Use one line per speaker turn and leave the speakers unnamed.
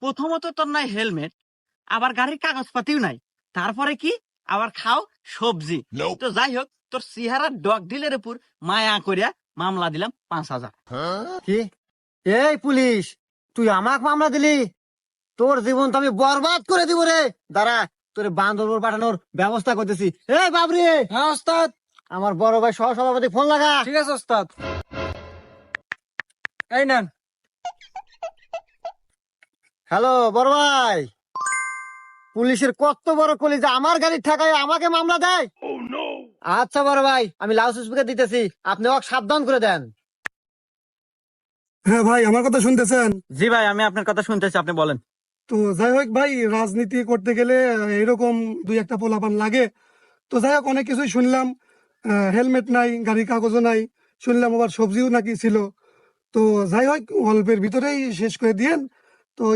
প্রথমত তোর নাই হেলমেট, আবার গাড়ির কাগজপাতিও নাই, তারপরে কি আবার খাও সবজি। তো যাই হোক, তোর চেহারা ডগ ডিলের উপর মায়া করিয়া মামলা দিলাম 5,000।
কি? এই পুলিশ, তুই আমাকে মামলা দিলি? তোর জীবন তো আমি বরবাদ করে দিব রে। দাঁড়া, তোর বান্দরবন পাঠানোর ব্যবস্থা করতেছি। এই বাবরি,
হ্যাঁ ওস্তাদ।
আমার বড় ভাই সহ সভাপতি ফোন লাগা।
ঠিক আছে ওস্তাদ। এই নেন।
হ্যালো বড় ভাই, পুলিশের কত বড় কলিজা, আমার গাড়ির ঠেকায় আমাকে মামলা দেয়। আচ্ছা বড় ভাই, আমি লাউড স্পিকার দিতেছি, আপনি ওকে সাবধান করে দেন।
হ্যাঁ ভাই, আমার কথা শুনতেছেন?
জি ভাই, আমি আপনার কথা শুনতেছি, আপনি বলেন।
তো যাই হোক ভাই, রাজনীতি করতে গেলে এরকম দুই একটা পোলাপান লাগে। তো যাই হোক, অনেক কিছুই শুনলাম। হেলমেট নাই, গাড়ির কাগজও নাই, শুনলাম আবার সবজিও নাকি ছিল। তো যাই হোক, অল্পের ভিতরেই শেষ করে দিয়েন।